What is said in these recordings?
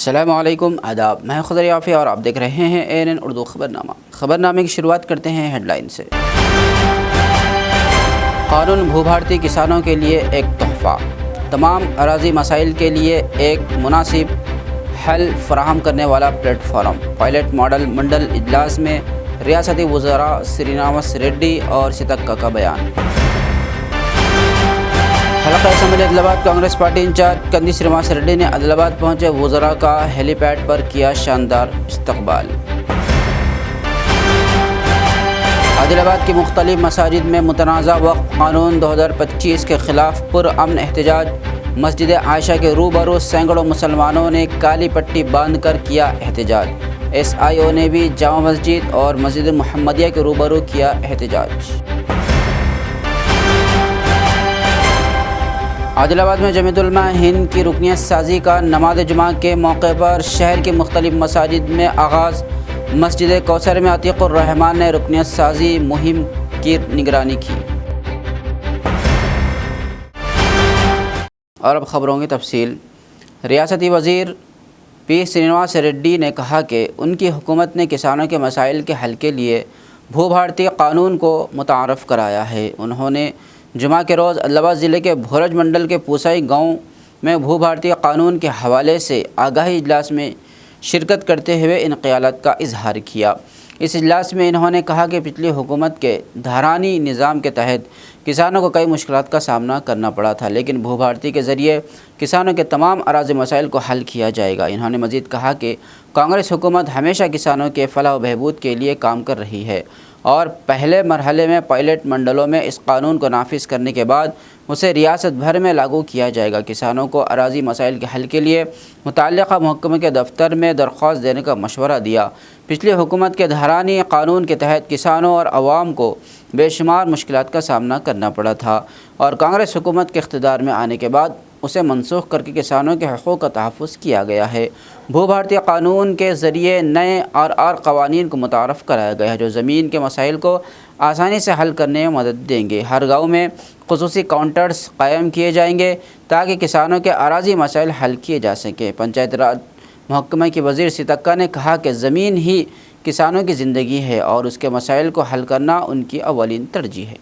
अस्सलामुअलैकुम आदाब, मैं खुदर याफ़ी और आप देख रहे हैं ANN उर्दू ख़बरनामा। ख़बरनामे की शुरुआत करते हैं हेडलाइन से। क़ानून भूभारती किसानों के लिए एक तोहफ़ा, तमाम अराज़ी मसाइल के लिए एक मुनासिब हल फ़राहम करने वाला प्लेटफॉर्म। पायलट मॉडल मंडल इजलास में रियासती वज़रा श्रीनिवास रेड्डी और सीतक्का का बयान। हल्का assembly Adilabad Congress party in charge Kandi Srinivas Reddy ने आदिलाबाद पहुंचे वज़रा का हेलीपैड पर किया शानदार इस्तकबाल। आदिलाबाद की मुख्तलिफ मसाजिद में मुतनाज़ा वक्फ़ क़ानून 2025 के ख़िलाफ़ पुरअमन एहतजाज। मस्जिद आयशा के रूबरू सैकड़ों मुसलमानों ने काली पट्टी बांध कर किया एहतजाज। SIO ने भी जामा मस्जिद और मस्जिद मुहम्मदिया के रूबरू किया एहतजाज। आदिलाबाद में जमीयत उलमा हिंद की रुकनियत साजी का नमाज जुमा के मौके पर शहर की मुख्तलिफ मसाजिद में आगाज़। मस्जिद कौसर में अतीक़ुर रहमान ने रुकनियत साजी मुहिम की निगरानी की। और अब ख़बरों की तफसील। रियासती वज़ीर P श्रीनिवास रेड्डी ने कहा कि उनकी हुकूमत ने किसानों के मसाइल के हल के लिए भूभारती क़ानून को मुतारफ़ कराया है। उन्होंने जुमा के रोज़ आदिलाबाद ज़िले के भोरज मंडल के पूसाई गाँव में भूभारती क़ानून के हवाले से आगाही इजलास में शिरकत करते हुए इन क़यादत का इजहार किया। इस इजलास में इन्होंने कहा कि पिछली हुकूमत के धारानी निज़ाम के तहत किसानों को कई मुश्किलात का सामना करना पड़ा था, लेकिन भूभारती के ज़रिए किसानों के तमाम अराज़ी मसाइल को हल किया जाएगा। इन्होंने मज़ीद कहा कि कांग्रेस हुकूमत हमेशा किसानों के फलाह व बहबूद के लिए काम कर रही है और पहले मरहले में पायलट मंडलों में इस कानून को नाफिज करने के बाद उसे रियासत भर में लागू किया जाएगा। किसानों को अराज़ी मसाइल के हल के लिए मुतल्लिक़ा महकमे के दफ्तर में दरख्वास्त देने का मशवरा दिया। पिछली हुकूमत के धारानी कानून के तहत किसानों और अवाम को बेशुमार मुश्किलात का सामना करना पड़ा था और कांग्रेस हुकूमत के इक़्तिदार में आने के बाद उसे मनसूख करके किसानों के हक़ूक़ का तहफ़्फ़ुज़ किया गया है। भूभारती क़ानून के ज़रिए नए और क़वानीन को मुतारफ़ कराया गया है जो ज़मीन के मसाइल को आसानी से हल करने में मदद देंगे। हर गाँव में ख़ुसूसी काउंटर्स कायम किए जाएंगे ताकि किसानों के अराज़ी मसाइल हल किए जा सकें। पंचायत राज महकमे की वज़ीर सीतक्का ने कहा कि ज़मीन ही किसानों की ज़िंदगी है और उसके मसाइल को हल करना उनकी अवलीन तरजीह है।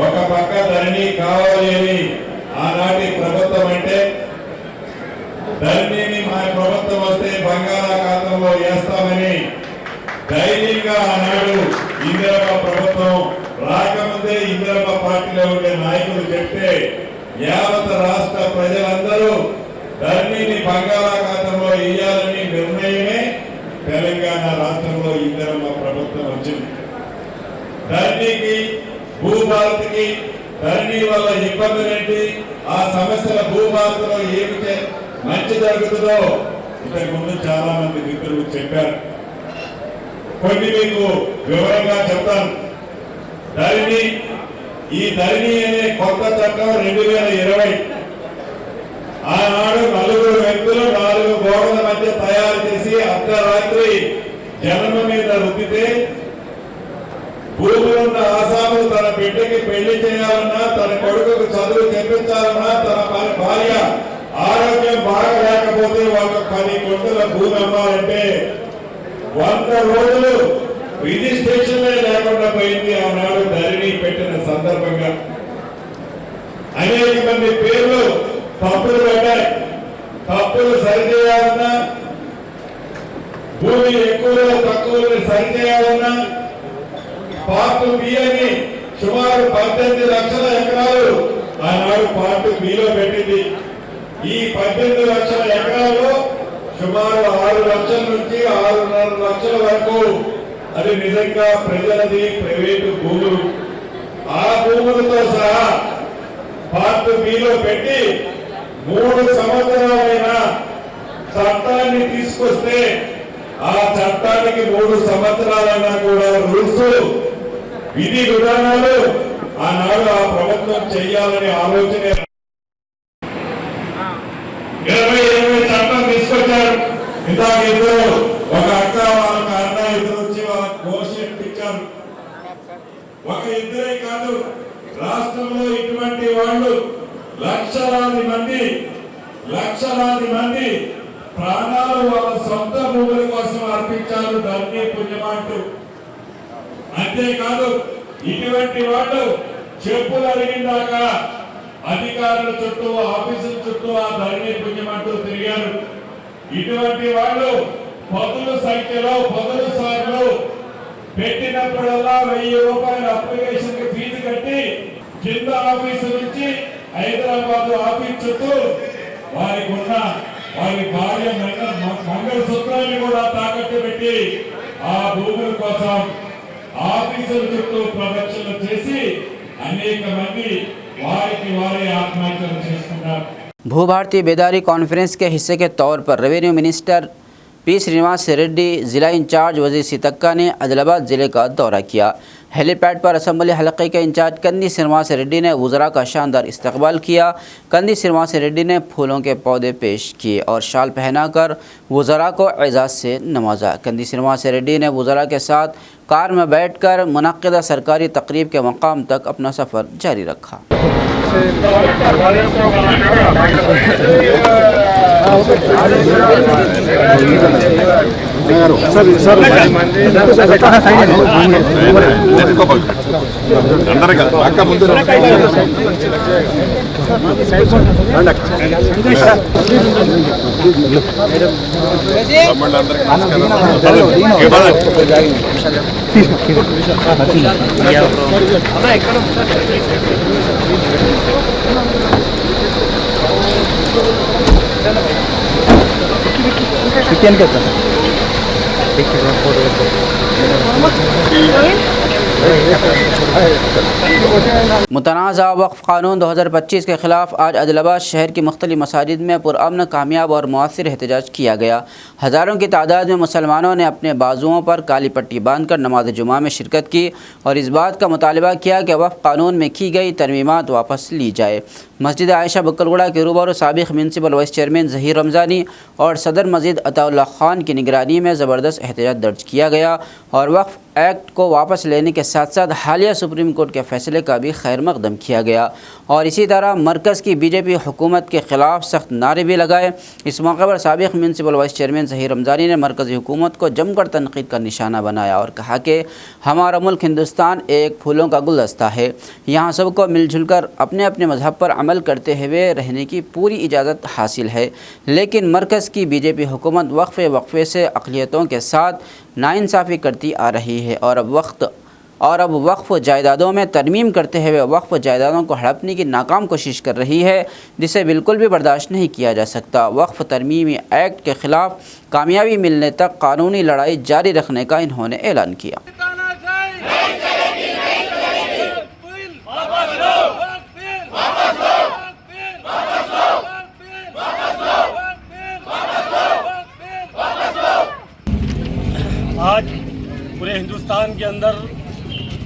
ఒక పక్క ధరణి కావాలి అని ఆనాటి ప్రభుత్వం అంటే ధరణిని మా ప్రభుత్వం వస్తే బంగాళాఖాతంలో వేస్తామని ధైర్యంగా ఆనాడు ఇందిరమ్మ ప్రభుత్వం రాకముందే ఇందిరమ్మ పార్టీ పార్టీలో ఉండే నాయకులు చెప్తే యావత్ రాష్ట్ర ప్రజలందరూ ధరణిని బంగాళాఖాతంలో వేయాలని నిర్ణయమే తెలంగాణ రాష్ట్రంలో ఇందిరమ్మ ప్రభుత్వం వచ్చింది. ధరణికి భూభారతికి ధరణి వల్ల ఇబ్బందులేంటి, ఆ సమస్యల భూభారతిలో ఏమి మంచి జరుగుతుందో ఇంతకు ముందు చాలా మంది మిత్రులు చెప్పారు. కొన్ని మీకు వివరంగా చెప్తాను. ధరణి, ఈ ధరణి అనే కొత్త చట్టం 2020 ఆనాడు 4 వ్యక్తులు 4 గోడల మధ్య తయారు చేసి అర్ధరాత్రి జన్మ మీద రుద్దితే భూములున్న ఆసాములు తన బిడ్డకి పెళ్లి చేయాలన్నా, తన కొడుకుకు చదువు చెప్పించాలన్నా, తన భార్య ఆరోగ్యం బాగా లేకపోతే ఒక 10 గుంటల భూమి అమ్మాలంటే 100 రోజులు రిజిస్ట్రేషన్ లేకుండా పోయింది. ఆనాడు ధరణి పెట్టిన సందర్భంగా అనేక మంది పేర్లు తప్పులు పెట్టాయి. తప్పులు సరిచేయాలన్నా, భూమి ఎక్కువలో తక్కువని సరిచేయాలన్నా పార్ట్ బి అని సుమారు 18 లక్షల ఎకరాలు ఆనాడు పార్ట్ బిలో పెట్టింది. ఈ 18 లక్షల ఎకరాలు సుమారు 6 లక్షల నుంచి 6.5 లక్షల వరకు అది నిజంగా ప్రజలది, ప్రైవేటు భూములు. ఆ భూములతో సహా పార్ట్ బిలో పెట్టి 3 సంవత్సరాలైన చట్టాన్ని తీసుకొస్తే ఆ చట్టానికి 3 సంవత్సరాలైనా కూడా రూల్స్, విధి విధానాలు ఆనాడు ఆ ప్రభుత్వం చేయాలని ఆలోచన 20 చట్టం తీసుకొచ్చారు. ఇందాక ఇద్దరు, ఒక అక్క వాళ్ళ అన్న ఇద్దరు వచ్చి వాళ్ళ కోషన్ ఇచ్చారు. ఒక ఇద్దరే కాదు, రాష్ట్రంలో ఇటువంటి వాళ్ళు లక్షలాది మంది ప్రాణాలు వాళ్ళ సొంత భూముల కోసం అర్పించారు ధరణి పుణ్యమంటూ. అంతేకాదు, ఇటువంటి వాళ్ళు చెప్పులు అడిగిందాక అధికారుల చుట్టూ, ఆఫీసుల చుట్టూ ఆ ధరణి పుణ్యమంటూ తిరిగారు. ఇటువంటి వాళ్ళు పదుల సంఖ్యలో, పదుల సార్లు పెట్టినప్పుడల్లా 1000 రూపాయల అప్లికేషన్ ఫీజు కట్టి కింద ఆఫీసు నుంచి హైదరాబాద్ ఆఫీస్ చుట్టూ వారికి ఉన్న వారి భార్య మంగళసూత్రాన్ని కూడా తాకట్టు పెట్టి ఆ భూముల కోసం ఆఫీసుల చుట్టూ ప్రదక్షిణ చేసి అనేక మంది వారికి వారే ఆత్మహత్యలు చేసుకున్నారు. भूभारती बेदारी कॉन्फ्रेंस के हिस्से के तौर पर revenue minister P Srinivas Reddy, जिला इंचार्ज वजीर सीतक्का ने आदिलाबाद ज़िले का दौरा किया। हेलीपैड पर असम्बली हलक़े के इंचार्ज कंदी श्रीनिवास रेड्डी ने वज़रा का शानदार इस्तकबाल किया। कंदी श्रीनिवास रेड्डी ने फूलों के पौधे पेश किए और शाल पहनाकर वज़रा को एजाज़ से नवाजा। कंदी श्रीनिवास रेड्डी ने वज़रा के साथ कार में बैठकर मुनक्किदा सरकारी तकरीब के मकाम तक अपना सफ़र जारी रखा। मुतनाज़ा वक्फ़ क़ानून 2025 के ख़िलाफ़ आज आदिलाबाद शहर की मुख्तलिफ़ मसाजिद में पुरअमन, कामयाब और मौसर एहतजाज किया गया। हज़ारों की तादाद में मुसलमानों ने अपने बाजुओं पर काली पट्टी बांधकर नमाज जुमा में शिरकत की और इस बात का मुतालबा किया कि वक्फ़ क़ानून में की गई तरमीमात वापस ली जाए। मस्जिद आयशा बक्कलगुड़ा के रूबरू साबिक़ municipal vice chairman Zaheer Ramzani और सदर मस्जिद अताउल्लाह खान की निगरानी में ज़बरदस्त एहतजाज दर्ज किया गया और वक्फ़ एक्ट को वापस लेने के साथ साथ हालिया सुप्रीम कोर्ट के फैसले का भी खैर मकदम किया गया। और इसी तरह मरकज़ की बीजेपी हुकूमत के ख़िलाफ़ सख्त नारे भी लगाए। इस मौके पर साबिक़ municipal vice chairman Zaheer Ramzani ने मरकज़ी हुकूमत को जमकर तनक़ीद का निशाना बनाया और कहा कि हमारा मुल्क हिंदुस्तान एक फूलों का गुलदस्ता है, यहाँ सबको मिलजुल कर अपने अपने मज़हब पर अमल करते हुए रहने की पूरी इजाज़त हासिल है। लेकिन मरकज़ की बीजेपी हुकूमत वक्फ़े से अक़लियतों के साथ नाइंसाफ़ी करती आ रही है और अब वक्त और अब वक्फ जायदादों में तरमीम करते हुए वक्फ जायदादों को हड़पने की नाकाम कोशिश कर रही है, जिसे बिल्कुल भी बर्दाश्त नहीं किया जा सकता। वक्फ तरमीमी एक्ट के ख़िलाफ़ कामयाबी मिलने तक कानूनी लड़ाई जारी रखने का इन्होंने ऐलान किया। आज पूरे हिंदुस्तान के अंदर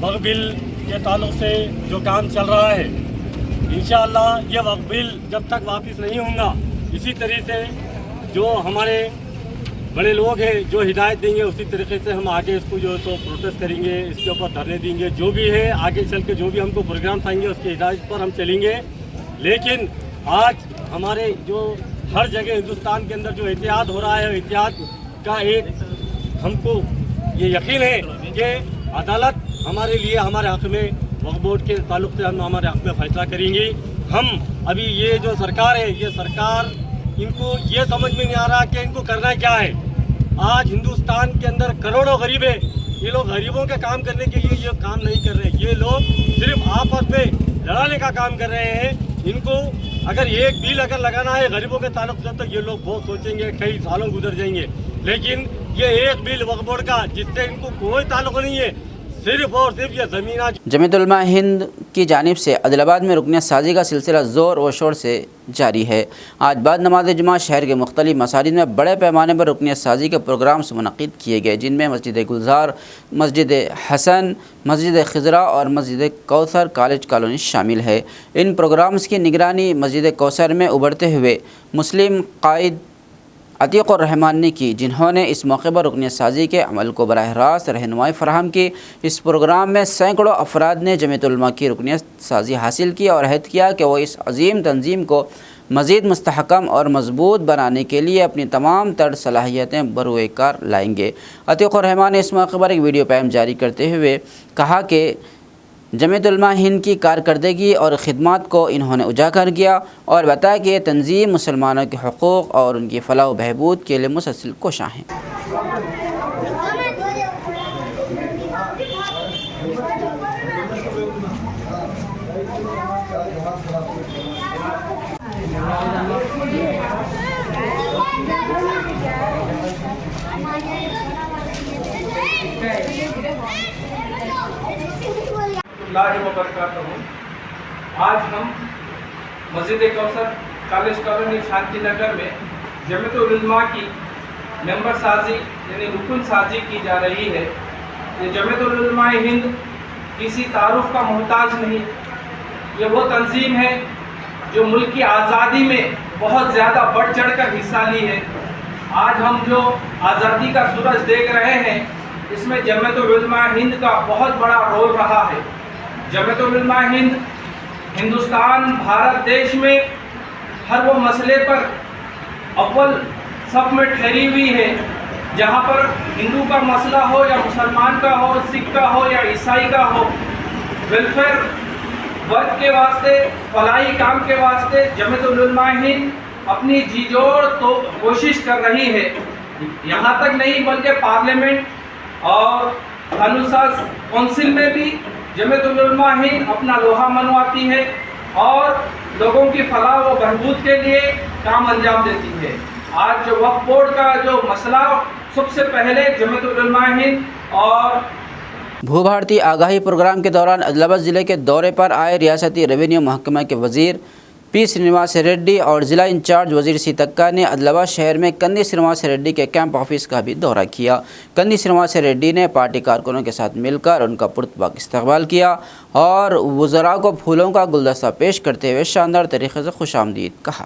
वक्फ बिल के ताल्लुक से जो काम चल रहा है, इंशाअल्लाह ये वक्फ बिल जब तक वापस नहीं होगा, इसी तरीके से जो हमारे बड़े लोग हैं जो हिदायत देंगे उसी तरीके से हम आगे इसको जो है तो प्रोटेस्ट करेंगे, इसके ऊपर धरने देंगे, जो भी है आगे चल के जो भी हमको प्रोग्राम आएंगे उसकी हिदायत पर हम चलेंगे। लेकिन आज हमारे जो हर जगह हिंदुस्तान के अंदर जो एहतियात हो रहा है, एहतियात का एक हमको ये यकीन है कि अदालत हमारे लिए हमारे हक़ में वक्फ बोर्ड के ताल्लुक से हम हमारे हक़ में फ़ैसला करेंगे। हम अभी ये जो सरकार है, ये सरकार इनको ये समझ में नहीं आ रहा कि इनको करना क्या है। आज हिंदुस्तान के अंदर करोड़ों गरीब है, ये लोग गरीबों के काम करने के लिए ये काम नहीं कर रहे, ये लोग सिर्फ आपस में लड़ाने का काम कर रहे हैं। इनको अगर एक बिल अगर लगाना है गरीबों के ताल्लुक से तो ये लोग बहुत सोचेंगे, कई सालों गुजर जाएंगे। लेकिन ये एक बिल वक्फ बोर्ड का जिससे इनको कोई ताल्लुक नहीं है, सिर्फ और सिर्फ ये ज़मीन। जमीयत उलमा हिंद की जानिब से अदलाबाद में रुकनियत साजी का सिलसिला ज़ोर व शोर से जारी है। आज बाद नमाज जुमा शहर के मुख्तलिफ मसाजिद में बड़े पैमाने पर रुकनियत साजी के प्रोग्राम्स मुनक़िद किए गए, जिनमें मस्जिद गुलजार, मस्जिद हसन, मस्जिद खिजरा और मस्जिद कौसर कॉलेज कॉलोनी शामिल है। इन प्रोग्राम्स की निगरानी मस्जिद कौसर में उभरते हुए मुस्लिम कायद अतीक़ुर रहमान ने की, जिन्होंने इस मौके पर रुकनियत साजी के अमल को बराह रास्त रहनुमाई फराहम की। इस प्रोग्राम में सैकड़ों अफराद ने जमीयत उलमा की रुकनियत साजी हासिल की और अहद किया कि वो इस अजीम तंजीम को मज़ीद मुस्तहकम और मजबूत बनाने के लिए अपनी तमाम तर सलाहियतें बरूए कार लाएंगे। अतीक़ुर रहमान ने इस मौके पर एक वीडियो पैम जारी करते हुए कहा कि जमीयत उलमा हिंद की कारकर्दगी और ख़िदमत को इन्होंने उजागर किया और बताया कि ये तंजीम मुसलमानों के हक़ूक़ और उनकी फलाह व बहबूद के लिए मुसलसल कोशां हैं। आज हम मस्जिद कौसर कॉलेज कॉलोनी शांति नगर में जमीयत उलमा की मेंबर साजी यानी रुकन साजी की जा रही है। ये जमीयत उलमा हिंद किसी तारुफ का मोहताज नहीं, ये वो तंजीम है जो मुल्क की आज़ादी में बहुत ज़्यादा बढ़ चढ़ कर हिस्सा ली है। आज हम जो आज़ादी का सूरज देख रहे हैं, इसमें जमीयत उलमा हिंद का बहुत बड़ा रोल रहा है। जमीयत उलमा हिंद हिंदुस्तान भारत देश में हर वो मसले पर अव्वल सब में ठहरी हुई है। जहाँ पर हिंदू का मसला हो या मुसलमान का हो, सिख का हो या ईसाई का हो, वेलफेयर वर्क के वास्ते, फलाही काम के वास्ते जमीयत उलमा हिंद अपनी जी जोड़ तो कोशिश कर रही है। यहाँ तक नहीं बल्कि पार्लियामेंट और कानून साज कौंसिल में भी जमीयत उलमा हिंद अपना लोहा मनवाती है और लोगों की फलाह व बहबूद के लिए काम अंजाम देती है। आज जो वक्फ बोर्ड का जो मसला सबसे पहले जमीयत उलमा हिंद और भू-भारती आगाही प्रोग्राम के दौरान आदिलाबाद ज़िले के दौरे पर आए रियासती रेवेन्यू महकमा के वज़ीर पी श्रीनिवास रेड्डी और ज़िला इंचार्ज वज़ीर सीतक्का ने आदिलाबाद शहर में कंदी श्रीनिवास रेड्डी के कैंप ऑफिस का भी दौरा किया। कंदी श्रीनिवास रेड्डी ने पार्टी कारकुनों के साथ मिलकर उनका पुरतबाक इस्तकबाल किया और वज़रा को फूलों का गुलदस्ता पेश करते हुए शानदार तरीके से खुशामदीद कहा।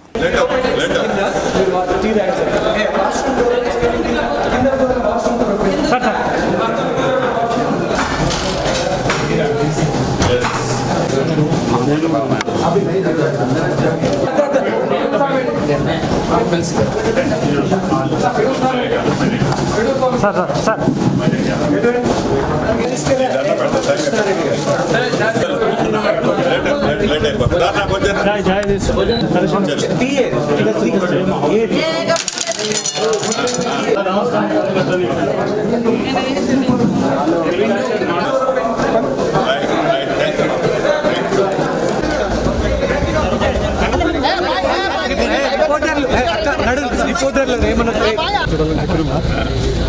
చూడాలని చెప్పి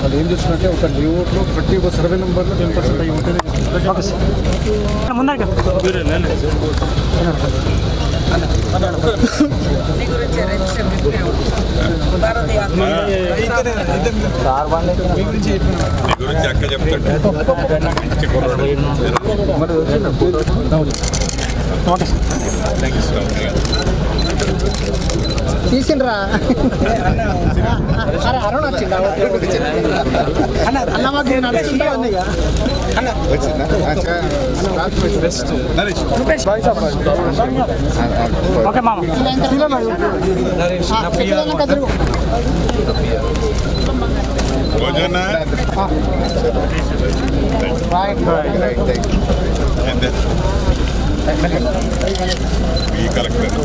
వాళ్ళు ఏం చేస్తున్నారంటే ఒక లేఅవుట్లో ప్రతి ఒక సర్వే నెంబర్లో 10% అయి ఉంటేనే అక్క చెప్తాడు తీసిండ్రా అరుణ్ వచ్చిందా అన్న మాకు ఓకే మామ భోజన ఈ కలెక్టర్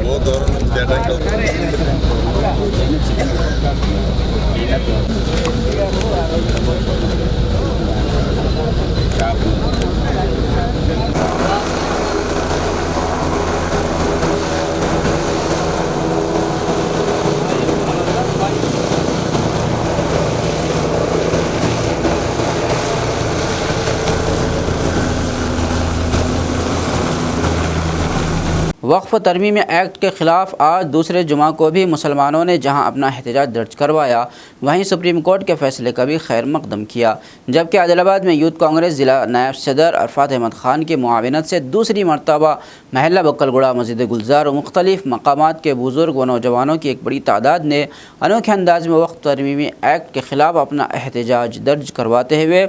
वो दौर डेटा वक्फ तरमीम एक्ट के ख़िलाफ़ आज दूसरे जुमा को भी मुसलमानों ने जहां अपना एहतजाज दर्ज करवाया, वहीं सुप्रीम कोर्ट के फ़ैसले का भी खैर मकदम किया। जबकि आदिलाबाद में यूथ कांग्रेस ज़िला नायब सदर अरफात अहमद ख़ान की मुआविनत से दूसरी मरतबा महल्ला बक्कलगुड़ा, मस्जिद गुलजार और मुख्तलिफ़ मकामात के बुज़ुर्ग व नौजवानों की एक बड़ी तादाद ने अनोखे अंदाज में वक्फ तरमीमी एक्ट के ख़िलाफ़ अपना एहतजाज दर्ज करवाते हुए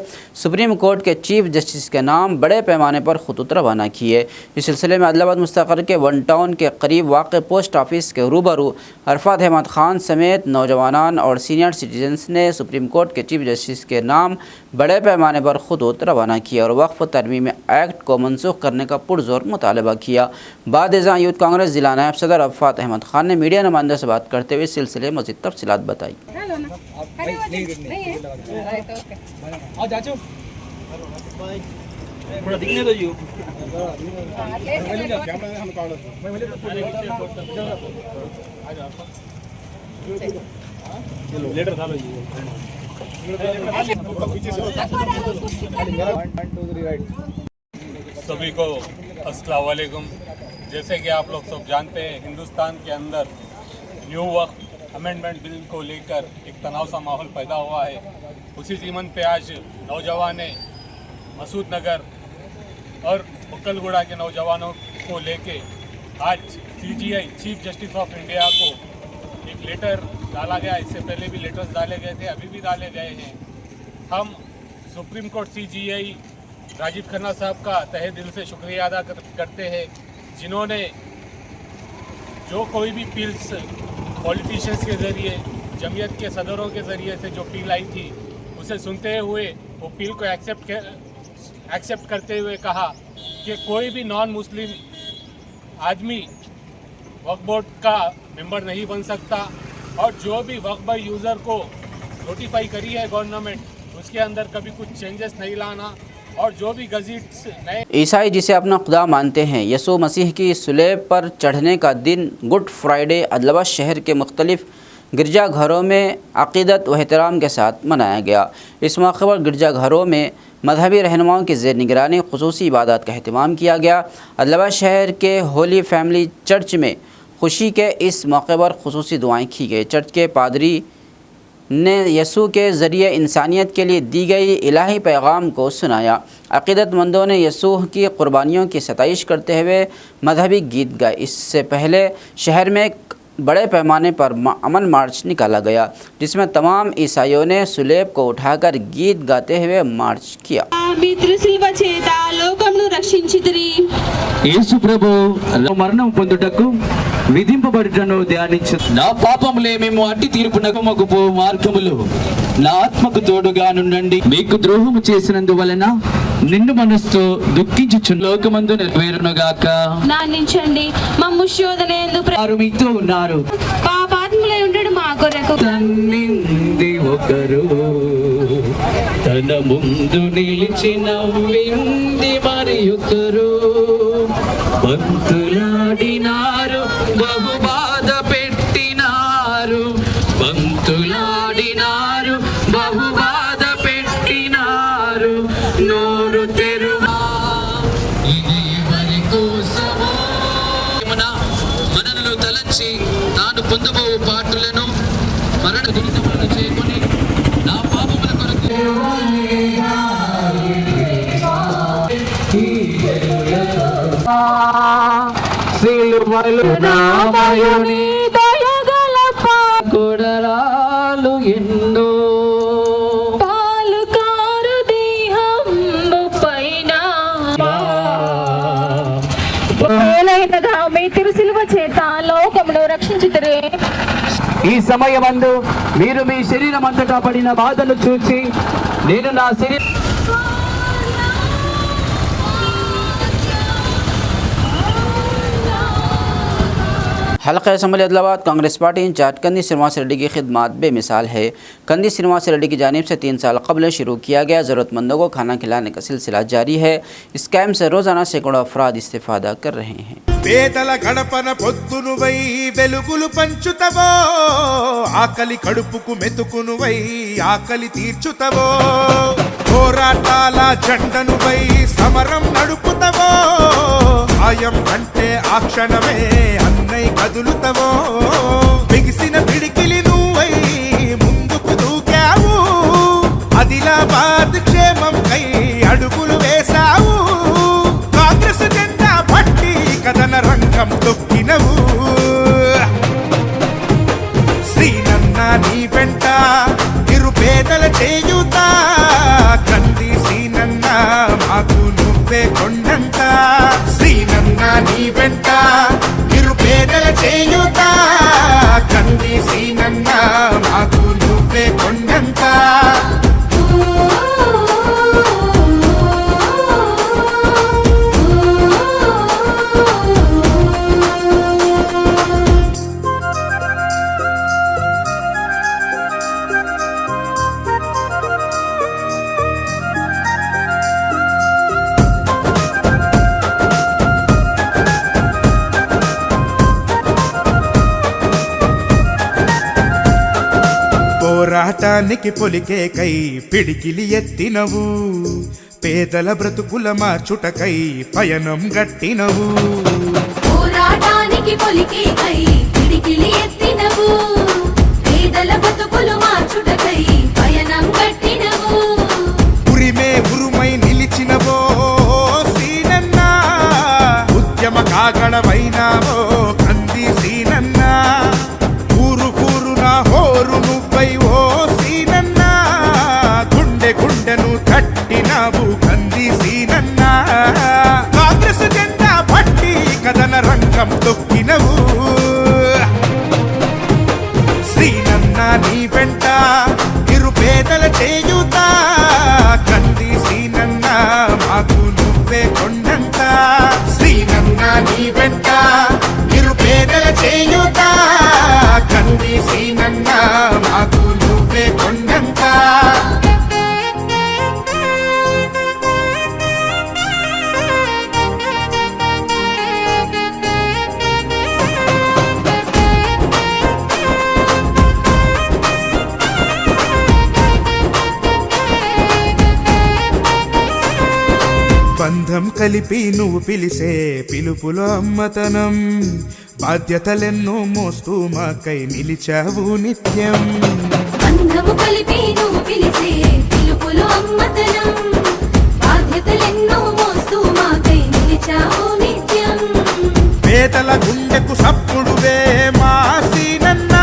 सुप्रीम कोर्ट के चीफ जस्टिस के नाम बड़े पैमाने पर ख़ुतूत रवाना किए। इस सिलसिले में आदिलाबाद मुस्तक़र के वन टाउन के करीब वाक़ पोस्ट ऑफिस के रूबरू अरफात अहमद ख़ान समेत नौजवान और सीनियर सिटीजन्स ने सुप्रीम कोर्ट के चीफ जस्टिस के नाम बड़े पैमाने पर ख़ुतूत रवाना किया और वक्फ तरमीम एक्ट को मनसूख करने का पुरज़ोर मुतालबा किया। बाद इज़ा यूथ कांग्रेस ज़िला नायब सदर अरफात अहमद ख़ान ने मीडिया नुमाइंदों से बात करते हुए सिलसिले मज़ीद तफ़सीलात बताई। थोड़ा दिखने दो जी। लेटर डालो जी। सभी को अस्सलाम वालेकुम। जैसे कि आप लोग सब जानते हैं, हिंदुस्तान के अंदर न्यू वक्फ अमेंडमेंट बिल को लेकर एक तनाव सा माहौल पैदा हुआ है। उसी ज़मीन पे आज नौजवान मसूद नगर और बक्कलगुड़ा के नौजवानों को लेके आज CJI chief justice of India को एक लेटर डाला गया। इससे पहले भी लेटर्स डाले गए थे, अभी भी डाले गए हैं। हम supreme court CJI Rajiv Khanna साहब का तहे दिल से शुक्रिया अदा करते हैं, जिन्होंने जो कोई भी पील्स पॉलिटिशियंस के ज़रिए, जमीयत के सदरों के ज़रिए से जो पील आई थी, उसे सुनते हुए वो पील को एक्सेप्ट करते हुए कहा कि कोई भी नॉन मुस्लिम आदमी वक्फ बोर्ड का मेंबर नहीं बन सकता और जो भी वक्फ बाय यूज़र को नोटिफाई करी है गवर्नमेंट, उसके अंदर कभी कुछ चेंजेस नहीं लाना और जो भी गज़ेट्स नए ईसाई जिसे अपना खुदा मानते हैं, यसू मसीह की सुलेब पर चढ़ने का दिन गुड फ्राइडे आदिलाबाद शहर के मुख्तलिफ़ गिरजाघरों में अक़ीदत व एहतराम के साथ मनाया गया। इस मौके पर गिरजाघरों में मजहबी रहनुमाओं की ज़ेर निगरानी खुसूसी इबादत का अहतमाम किया गया। आदिलाबाद शहर के होली फैमिली चर्च में खुशी के इस मौके पर खुसूसी दुआएँ की गई। चर्च के पादरी ने यसू के ज़रिए इंसानियत के लिए दी गई इलाही पैगाम को सुनाया। अक़ीदतमंदों ने यसू की क़ुरबानियों की सताइश करते हुए मजहबी गीत गाए। इससे पहले शहर में बड़े पैमाने पर अमन मार्च निकाला गया, जिसमें तमाम ईसाइयों ने सुलेब को उठाकर गीत गाते हुए मार्च किया। యేసు ప్రభు మరణం పొందుటకు విధింపబడుటను ధ్యానించు. నా పాపములే మేము అట్టి తీర్పునకు మగుపో మార్గములు నా ఆత్మకు తోడుగా నుండండి. మీకు ద్రోహము చేసినందువలన నిన్ను మనస్సు దుఃఖించుచు లోకమందు నెరవేరునుగాక. నాన్నించండి మమ్ము శోధనయందు వారు మీతో ఉన్నారు. పాపాత్ములై ఉండడు మా కొరకు తన్నింది ఒకరు తన ముందు నిలిచి నవ్వింది మరి ఒకరు బంతులాడినారు బహు బాధ పెట్టినారు బంతులాడినారు బహు బాధ పెట్టినారు నోరు తెరువా ఇది ఎవరి కోసమో మనలో తలంచి తాను పొందబోవు పాటలను మరణ దినములను చేకొని నా పాపముల కొరకు సిలువలు నామయుని దయగల పాకుడరాలు ఎన్నో పాలుకారు దేహంబు పైన వేలైనగా మీ తిరుసిలువ చేత లోకమును రక్షించుటరే. ఈ సమయమందు మీరు మీ శరీరం అంతటా పడిన బాధను చూచి నేను నా శరీరం हल्का assembly Adilabad Congress party in charge Kandi Srinivas Reddy की खिदमत बेमिसाल है। कंदी श्रीनिवास रेड्डी की जानिब से 3 साल कबल शुरू किया गया ज़रूरतमंदों को खाना खिलाने का सिलसिला जारी है। इस कैम्प से रोज़ाना सैकड़ों अफराद इस्तेफादा कर रहे हैं। పేదల గడపన పొద్దునువై వెలుగులు పంచుతవో ఆకలి కడుపుకు మెతుకునువై ఆకలి తీర్చుతవో పోరాటాల జెండనువై సమరం నడుపుతవో ఆయం అంటే ఆ క్షణమే అన్నై కదులుతవో బిగిసిన పిడికిలి నువ్వై ముందుకు దూకావు ఆదిలాబాద్ క్షేమం కై అడుగులు వేశావు కాంగ్రెస్ జెండా పట్టి కథన రంగం తొక్కినవు శ్రీనన్న నీ వెంట నిరుపేదల చేయుత కంది శ్రీనన్న మాకు నువ్వే కొండంత శ్రీనన్న నీ వెంట నిరుపేదల చేయుత కంది శ్రీనన్న మాకు నువ్వే కొండంత పోరాటానికి పొలికే కై పిడికిలి ఎత్తినవు పేదల బ్రతుకుల మార్చుటకై పయనం గట్టినవు పోరాటానికి పొలికే కై పిడికిలి ఎత్తినవు పేదల బతుకులు మార్చుటకై పయనం కట్టినవు ఉరిమే ఉరుమై నిలిచినవో సీనన్న ఉద్యమ కాగడమైనావో కంది సీనన్న ఊరు ఊరున హోరు నువ్వై ఓ సీనన్న గుండె గుండెను తట్టినావు కంది సీనన్న కాంగ్రెస్ జెండా పట్టి కథన రంగం తొక్కినవు శ్రీనన్న నీ వెంట నిరుపేదల చేయుత కంది శ్రీనన్న మాకు నువ్వే కొండంత శ్రీనన్న నీ వెంట నిరుపేదల చేయుత కంది శ్రీనన్న మాకు నువ్వే కొండంత బంధం కలిపి నువ్వు పిలిసే పిలుపులో అమ్మతనం బాధ్యతలెన్నో మోస్తూ మాకై నిలిచావు నిత్యం బంధము కలిపి నువ్వు పిలిసే పిలుపులో అమ్మతనం బాధ్యతలెన్నో మోస్తూ మాకై నిలిచావు నిత్యం పేదల గుండెకు సప్పుడువే మా సీనన్న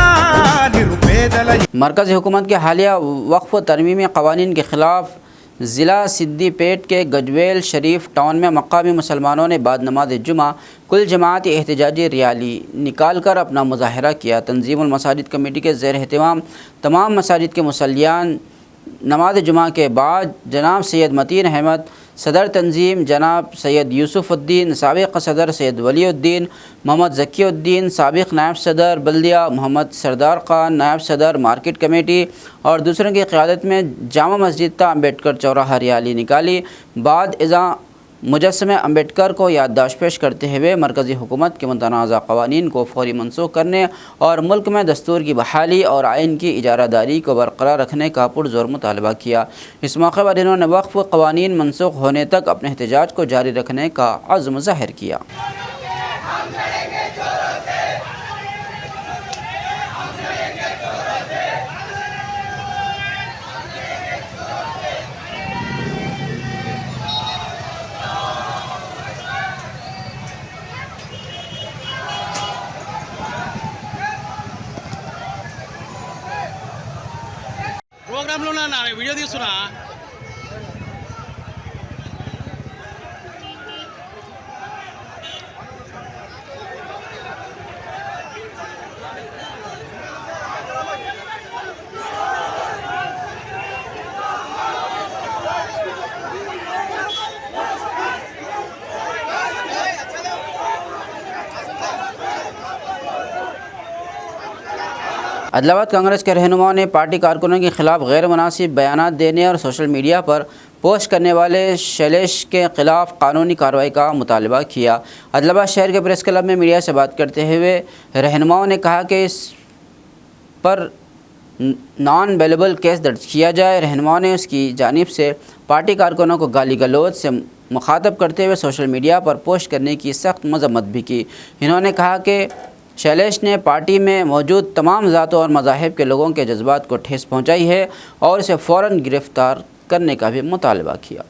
నిరుపేదల मरकज़ी हुकूमत के हालिया वक्फ़ तरमीमी क़वानीन के ख़िलाफ़ ज़िला सिद्दीपेट के गजवेल शरीफ टाउन में मकामी मुसलमानों ने बाद नमाज जुमा कुल जमात एहतजाजी रैली निकाल कर अपना मुजाहरा किया। तंजीमुल मसाजिद कमेटी के ज़ेर एहतमाम तमाम मसाजिद के मुसल्लियान नमाज जुमा के बाद जनाब सैयद मतीन अहमद सदर तंजीम जनाब सैयद यूसुफ़ुद्दीन, साबिक़ सदर सैयद वलीउद्दीन, मोहम्मद ज़कीउद्दीन, साबिक़ नायब सदर बल्दिया मोहम्मद सरदार ख़ान, नायब सदर मार्केट कमेटी और दूसरों की क़यादत में जामा मस्जिद ता अम्बेडकर चौराहा रैली निकाली। बाद इज़ा मुजस्समे अम्बेडकर को याददाश्त पेश करते हुए मरकज़ी हुकूमत के मुतनाज़ा क़वानीन को फ़ौरी मनसूख करने और मुल्क में दस्तूर की बहाली और आइन की इजारादारी को बरकरार रखने का पुरज़ोर मुतालबा किया। इस मौके पर इन्होंने वक्फ़ क़वानीन मनसूख होने तक अपने एहतजाज को जारी रखने का अज़्म ज़ाहिर किया। ప్రోగ్రాంలో నా వీడియో తీస్తున్నా. अदलाबाद कांग्रेस के रहनुमाओं ने पार्टी कारकुनों के खिलाफ गैर मुनासिब बयानात देने और सोशल मीडिया पर पोस्ट करने वाले शैलेश के ख़िलाफ़ कानूनी कार्रवाई का मुतालबा किया। अदलाबाद शहर के प्रेस क्लब में मीडिया से बात करते हुए रहनुमाओं ने कहा कि इस पर नॉन बेलेबल केस दर्ज किया जाए। रहनुमाओं ने उसकी जानिब से पार्टी कारकुनों को गाली गलौज से मुखातब करते हुए सोशल मीडिया पर पोस्ट करने की सख्त मजम्मत भी की। इन्होंने कहा कि शैलेश ने पार्टी में मौजूद तमाम ज़ातों और मज़ाहिब के लोगों के जज्बात को ठेस पहुँचाई है और इसे फ़ौरन गिरफ़्तार करने का भी मुतालबा किया।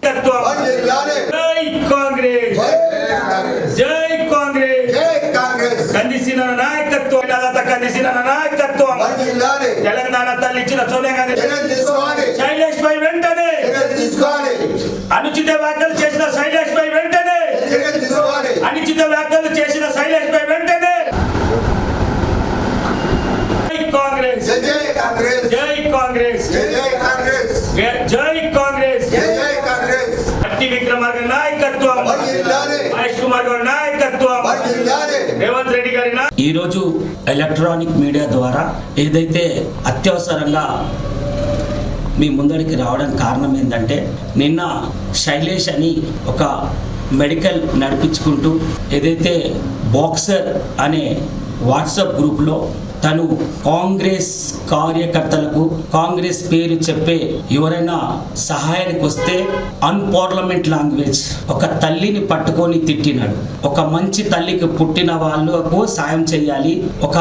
అనుచిత వ్యాఖ్యలు చేసిన శైలేష్ పై వెంటనే అనుచిత వ్యాఖ్యలు చేసిన శైలేష్ పై వెంటనే జై కాంగ్రెస్ జై కాంగ్రెస్ జై కాంగ్రెస్ జై కాంగ్రెస్ జై కాంగ్రెస్ జై కాంగ్రెస్ అట్టి విక్రమార్క నాయకత్వం మహేష్ కుమార్ గారి నాయకత్వం రేవంత్ రెడ్డి గారి ఈ రోజు ఎలక్ట్రానిక్ మీడియా ద్వారా ఏదైతే అత్యవసరంగా మీ ముందడికి రావడానికి కారణం ఏంటంటే నిన్న శైలేష్ అని ఒక మెడికల్ నడిపించుకుంటూ ఏదైతే బాక్సర్ అనే వాట్సాప్ గ్రూప్లో తను కాంగ్రెస్ కార్యకర్తలకు కాంగ్రెస్ పేరు చెప్పే ఎవరైనా సహాయానికి వస్తే అన్పార్లమెంట్ లాంగ్వేజ్ ఒక తల్లిని పట్టుకొని తిట్టినాడు. ఒక మంచి తల్లికి పుట్టిన వాళ్ళకు సాయం చేయాలి, ఒక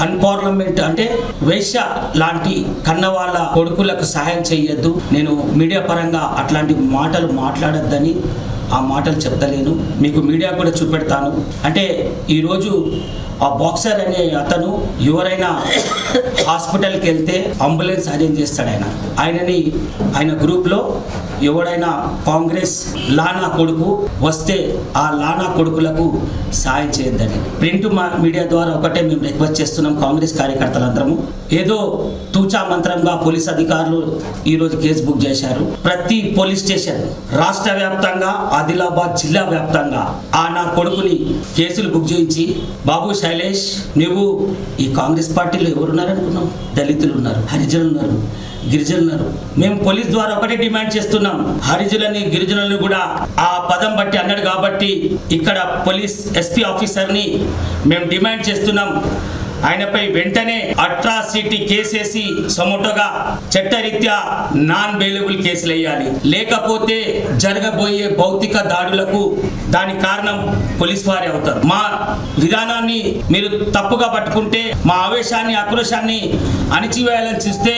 అన్పార్లమెంట్ అంటే వేశ్య లాంటి కన్న వాళ్ళ కొడుకులకు సహాయం చేయొద్దు. నేను మీడియా పరంగా అట్లాంటి మాటలు మాట్లాడొద్దని ఆ మాటలు చెప్తలేను, మీకు మీడియా కూడా చూపెడతాను. అంటే ఈరోజు ఆ బాక్సర్ అనే అతను ఎవరైనా హాస్పిటల్కి వెళ్తే అంబులెన్స్ అరేంజ్ చేస్తాడు. ఆయన గ్రూప్లో ఎవడైనా కాంగ్రెస్ లానా కొడుకు వస్తే ఆ లానా కొడుకులకు సాయం చేయొద్దని ప్రింట్ మీడియా ద్వారా ఒకటే మేము రిక్వెస్ట్ చేస్తున్నాం. కాంగ్రెస్ కార్యకర్తలందరము ఏదో తూచా మంత్రంగా పోలీస్ అధికారులు ఈరోజు కేసు బుక్ చేశారు. ప్రతి పోలీస్ స్టేషన్ రాష్ట్ర వ్యాప్తంగా ఆదిలాబాద్ జిల్లా వ్యాప్తంగా ఆ నా కొడుకుని కేసులు బుక్ చేయించి, బాబు శైలేష్ నువ్వు ఈ కాంగ్రెస్ పార్టీలో ఎవరున్నారనుకున్నావు? దళితులు ఉన్నారు, హరిజనులు ఉన్నారు, గిరిజనులు ఉన్నారు. మేము పోలీస్ ద్వారా ఒకటే డిమాండ్ చేస్తున్నాం, హరిజనులని గిరిజనులను కూడా ఆ పదం బట్టి అన్నాడు కాబట్టి ఇక్కడ పోలీస్ ఎస్పీ ఆఫీసర్ని మేము డిమాండ్ చేస్తున్నాం, ఆయనపై వెంటనే అట్రాసిటీ కేసేసి సమోటోగా చట్టరీత్యా నాన్ బెయిలబుల్ కేసులు వేయాలి. లేకపోతే జరగబోయే భౌతిక దాడులకు దాని కారణం పోలీస్ వారే అవుతారు. మా విధానాన్ని మీరు తప్పుగా పట్టుకుంటే, మా ఆవేశాన్ని ఆక్రోశాన్ని అణిచివేయాలని చూస్తే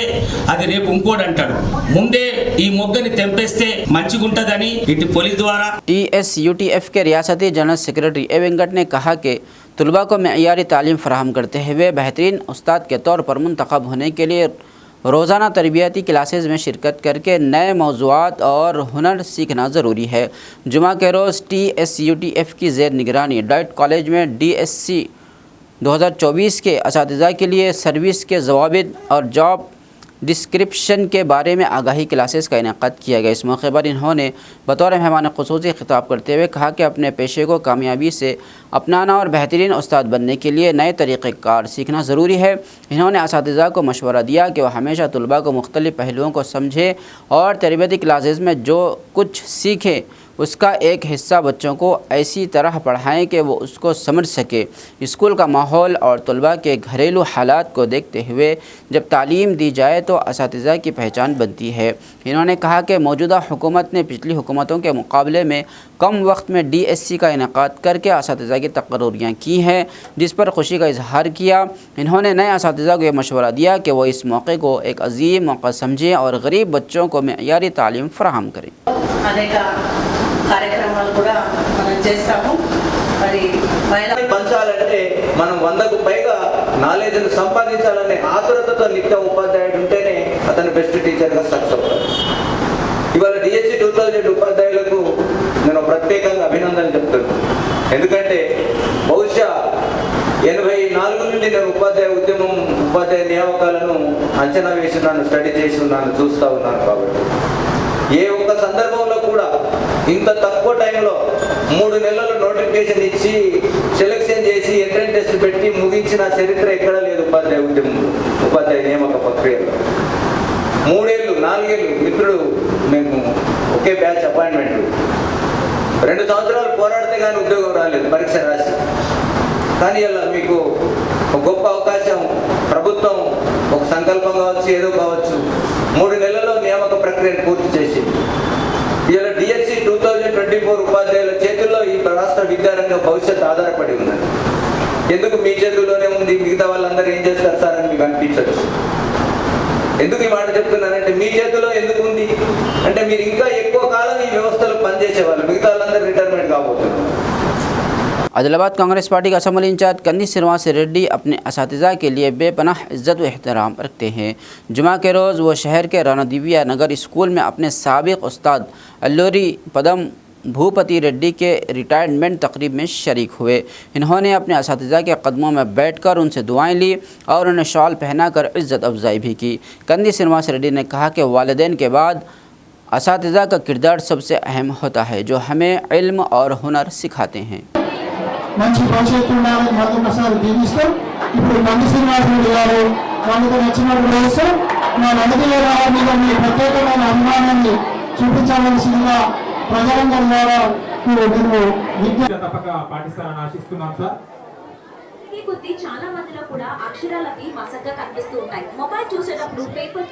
అది రేపు ఇంకోటి అంటాడు. ముందే ఈ మొగ్గని తెంపేస్తే మంచిగుంటదని ఇటు పోలీస్ ద్వారా TSUTF के रियासती जनरल सेक्रेटरी ए वेंकट ने कहा कि तलबा को मेयारी तालीम फराहम करते हुए बेहतरीन उस्ताद के तौर पर मुंतखब होने के लिए रोज़ाना तरबियाती क्लासेस में शिरकत करके नए मौज़ूआत और हुनर सीखना ज़रूरी है। जुमा के रोज़ TSUTF की ज़ेर निगरानी डाइट कॉलेज में DSC 2024 के असातिज़ा के लिए सर्विस के ज़वाबित और जॉब डिस्क्रिप्शन के बारे में आगाही क्लासेस का इनेकाद किया गया। इस मौके पर इन्होंने बतौर मेहमान ख़ुसूसी खिताब करते हुए कहा कि अपने पेशे को कामयाबी से अपनाना और बेहतरीन उस्ताद बनने के लिए नए तरीक़ेकार सीखना ज़रूरी है। इन्होंने असातिज़ा को मशवरा दिया कि वह हमेशा तलबा को मुख्तलिफ़ पहलुओं को समझे और तरबियती क्लासेस में जो कुछ सीखें उसका एक हिस्सा बच्चों को ऐसी तरह पढ़ाएं कि वो उसको समझ सके। स्कूल का माहौल और तलबा के घरेलू हालात को देखते हुए जब तालीम दी जाए तो असातिज़ा की पहचान बनती है। इन्होंने कहा कि मौजूदा हुकूमत ने पिछली हुकूमतों के मुकाबले में कम वक्त में DSC का इनेकाद करके असातिज़ा की तकर्रियाँ की हैं, जिस पर खुशी का इजहार किया। इन्होंने नए असातिज़ा को यह मशवरा दिया कि वो इस मौके को एक अजीम मौका समझें और गरीब बच्चों को मेयारी तालीम फराहम करें। కార్యక్రమాలు కూడా మనం చేస్తాము। మరి పంచాలంటే మనం 100కు పైగా నాలెడ్జ్ను సంపాదించాలనే ఆతురతతో నిత్య ఉపాధ్యాయుడు ఉంటేనే అతను బెస్ట్ టీచర్గా సక్సెస్ అవుతాడు। ఇవాళ DSC 2000 ఉపాధ్యాయులకు నేను ప్రత్యేకంగా అభినందనలు చెప్తున్నాను। ఎందుకంటే బహుశా 84 నుండి నేను ఉపాధ్యాయ నియామకాలను అంచనా వేసి ఉన్నాను, స్టడీ చేసి ఉన్నాను, చూస్తూ ఉన్నాను। కాబట్టి ఏ ఒక్క సందర్భంలో కూడా ఇంత తక్కువ టైంలో 3 నెలలు నోటిఫికేషన్ ఇచ్చి సెలెక్షన్ చేసి ఎంట్రన్స్ టెస్ట్ పెట్టి ముగించిన చరిత్ర ఎక్కడ లేదు ఉపాధ్యాయ నియామక ప్రక్రియలో। 3 ఏళ్ళు 4 ఏళ్ళు మిత్రుడు మేము ఒకే బ్యాచ్ అపాయింట్మెంట్ 2 సంవత్సరాలు పోరాడితే కానీ ఉద్యోగం రాలేదు పరీక్ష రాసి। కానీ ఇలా మీకు ఒక గొప్ప అవకాశం ప్రభుత్వం ఒక సంకల్పం కావచ్చు ఏదో కావచ్చు 3 నెలల్లో నియామక ప్రక్రియను పూర్తి చేసి ఇలా DSC 2024 ఉపాధ్యాయుల చేతుల్లో ఈ రాష్ట్ర విద్యారంగ భవిష్యత్తు ఆధారపడి ఉన్నది। ఎందుకు మీ చేతుల్లోనే ఉంది, మిగతా వాళ్ళందరూ ఏం చేస్తారు సార్ అని మీకు అనిపించచ్చు। ఎందుకు ఈ మాట చెప్తున్నానంటే మీ చేతిలో ఎందుకు ఉంది అంటే మీరు ఇంకా ఎక్కువ కాలం ఈ వ్యవస్థలో పనిచేసేవాళ్ళు, మిగతా వాళ్ళందరూ రిటైర్మెంట్ కాబోతున్నారు। आदिलाबाद कांग्रेस पार्टी का असम्बली इंचार्ज कंदी श्रीनिवास रेड्डी अपने असातिज़ा के लिए बेपनाह इज़्ज़त व एहतराम रखते हैं। जुमा के रोज़ वो शहर के रणदीविया नगर स्कूल में अपने साबिक उस्ताद अल्लूरी पदम भूपति रेड्डी के रिटायरमेंट तकरीब में शरीक हुए। इन्होंने अपने असातिज़ा के कदमों में बैठकर उनसे दुआएं ली और उन्हें शॉल पहनाकर इज़्ज़त अफजाई भी की। कंदी श्रीनिवास रेड्डी ने कहा कि वालिदैन के बाद असातिज़ा का किरदार सबसे अहम होता है, जो हमें इल्म और हुनर सिखाते हैं। మంచి భవిష్యత్తు ఉండాలని మరొకసారి దీవిస్తూ ఇప్పుడు కంది శ్రీనివాస్ రెడ్డి గారు వాళ్ళకి నచ్చినట్టు వేస్తూ మా నందిగారి మీద మీ ప్రత్యేకమైన అభిమానాన్ని చూపించాల్సిందిగా ప్రజలందరి ద్వారా విద్య తప్పక పాటిస్తారని ఆశిస్తున్నాం సార్। కొద్ది చాలా మందిలో కూడా అక్షరాలకి మసగ్గా కనిపిస్తూ ఉంటాయి। మొబైల్ చూసేటప్పుడు పేపర్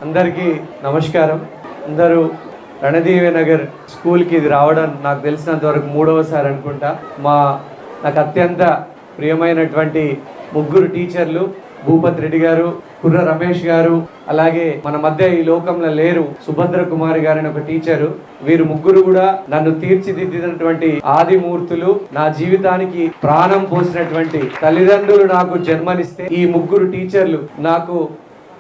అందరికీ నమస్కారం। అందరూ రణదీవి నగర్ స్కూల్కి ఇది రావడం నాకు తెలిసినంత వరకు 3వసారి అనుకుంటా। నాకు అత్యంత ప్రియమైనటువంటి 3 టీచర్లు భూపతి రెడ్డి గారు, కుర్ర రమేష్ గారు, అలాగే మన మధ్య ఈ లోకంలో లేరు సుభద్ర కుమారి గారిని ఒక టీచరు। వీరు 3 కూడా నన్ను తీర్చిదిద్దినటువంటి ఆదిమూర్తులు, నా జీవితానికి ప్రాణం పోసినటువంటి తల్లిదండ్రులు నాకు జన్మనిస్తే ఈ 3 టీచర్లు నాకు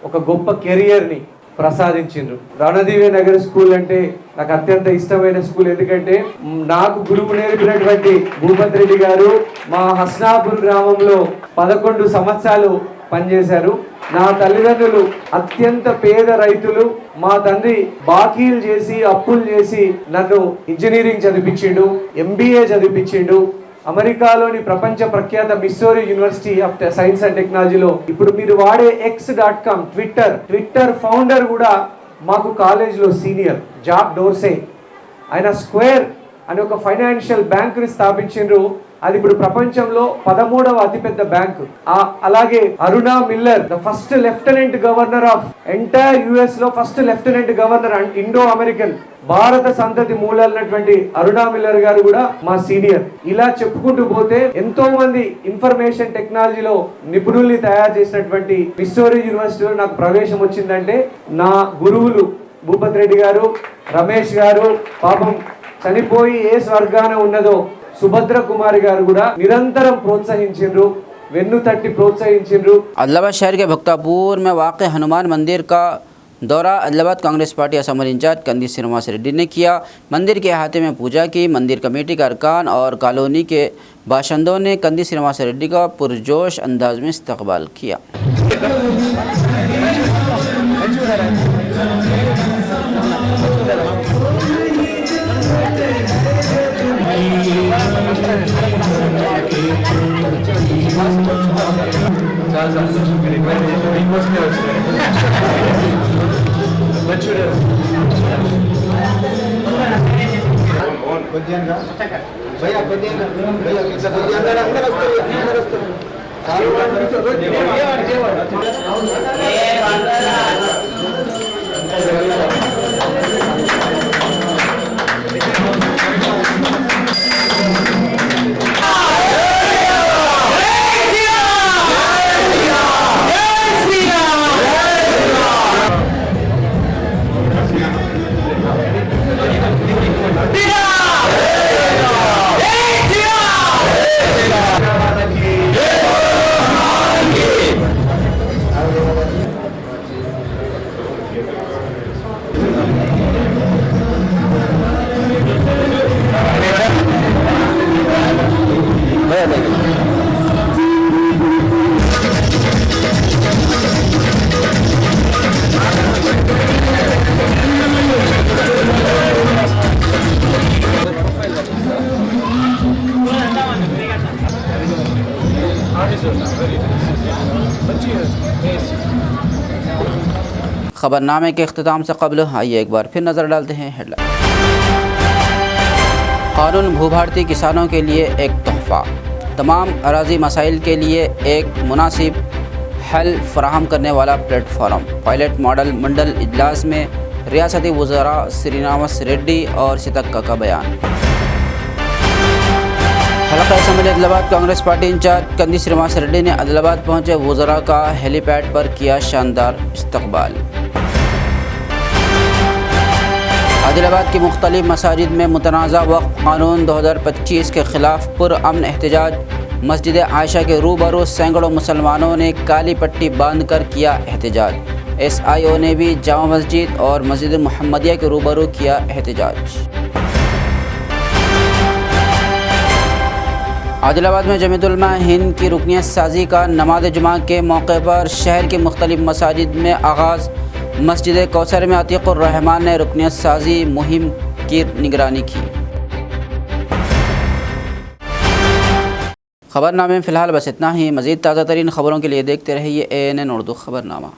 ఒక గొప్ప కెరియర్ని ప్రసాదించిండ్రు। రణదీవి నగర్ స్కూల్ అంటే నాకు అత్యంత ఇష్టమైన స్కూల్। ఎందుకంటే నాకు గురువు నేర్పినటువంటి భూపతి రెడ్డి గారు మా హస్నాపూర్ గ్రామంలో 11 సంవత్సరాలు పనిచేశారు। నా తల్లిదండ్రులు అత్యంత పేద రైతులు। మా తండ్రి బాకీలు చేసి అప్పులు చేసి నన్ను ఇంజనీరింగ్ చదివించిండు, MBA చదివించిండు। అమెరికాలోని ప్రపంచ ప్రఖ్యాత Missouri university of science and టెక్నాలజీలో ఇప్పుడు మీరు వాడే x.com ట్విట్టర్ ఫౌండర్ కూడా మాకు కాలేజ్లో సీనియర్ జాబ్ డోర్సే. ఆయన స్క్వేర్ అనే ఒక ఫైనాన్షియల్ బ్యాంకుని స్థాపించారు. అది ఇప్పుడు ప్రపంచంలో 13వ అతిపెద్ద బ్యాంకు. అలాగే Aruna Miller, the first lieutenant governor of entire US లో first lieutenant governor and Indo American భారత సంతతి మూలాలైనటువంటి అరుణా మిల్లర్ గారు కూడా మా సీనియర్. ఇలా చెప్పుకుంటూ పోతే ఎంతో మంది ఇన్ఫర్మేషన్ టెక్నాలజీలో నిపుణుల్ని తయారు చేసినటువంటి మిస్సోరీ యూనివర్సిటీలో నాకు ప్రవేశం వచ్చిందంటే నా గురువులు భూపత్ రెడ్డి గారు, రమేష్ గారు, పాపం చనిపోయి ఏ స్వర్గాన ఉన్నదో सुभद्रा कुमारी गारू కూడా నిరంతరం ప్రోత్సహించిండ్రు, వెన్ను తట్టి ప్రోత్సహించిండ్రు. आदिलाबाद शहर के भक्तापुर में वाक़ हनुमान मंदिर का दौरा Adilabad Congress party assembly in charge Kandi Srinivas Reddy ने किया। मंदिर के अहाते में पूजा की। मंदिर कमेटी का अरकान और कॉलोनी के बाशिंदों ने कंदी श्रीनिवास रेड्डी का पुरजोश अंदाज में इस्तकबाल किया। खबरनामे के अख्ताम से कबल आइए एक बार फिर नज़र डालते हैं हेडलाइन। कानून भूभारती किसानों के लिए एक तोहफ़ा, तमाम अराजी मसाइल के लिए एक मुनासिब हल फराहम करने वाला प्लेटफॉर्म। पायलट मॉडल मंडल इजलास में रियासती वज़रा श्रीनिवास रेड्डी और सितक्का का बयान। हल्का assembly Adilabad Congress party in charge Kandi Srinivas Reddy ने आदिलाबाद पहुंचे वज़रा का हेलीपैड पर किया शानदार इस्तकबाल। आदिलाबाद की मुख्तलिफ मसाजिद में मुतनाज़ा वक्फ कानून 2025 के ख़िलाफ़ पुरअमन एहतजाज। मस्जिद आयशा के रूबरू सैकड़ों मुसलमानों ने काली पट्टी बांध कर किया एहतजाज। SIO ने भी जामा मस्जिद और मस्जिद मुहम्मदिया के रूबरू किया एहतजाज। आदिलाबाद में जमीयत उलमा हिंद की रुकनियत साजी का नमाज जुमा के मौके पर शहर की मुख्तलिफ मसाजिद में आगाज़। मस्जिद कौसर में अतीकुर रहमान ने रुकनियत साजी मुहिम की निगरानी की। खबरनामे में फ़िलहाल बस इतना ही। मज़ीद ताज़ा तरीन खबरों के लिए देखते रहिए ANN उर्दू खबरनामा।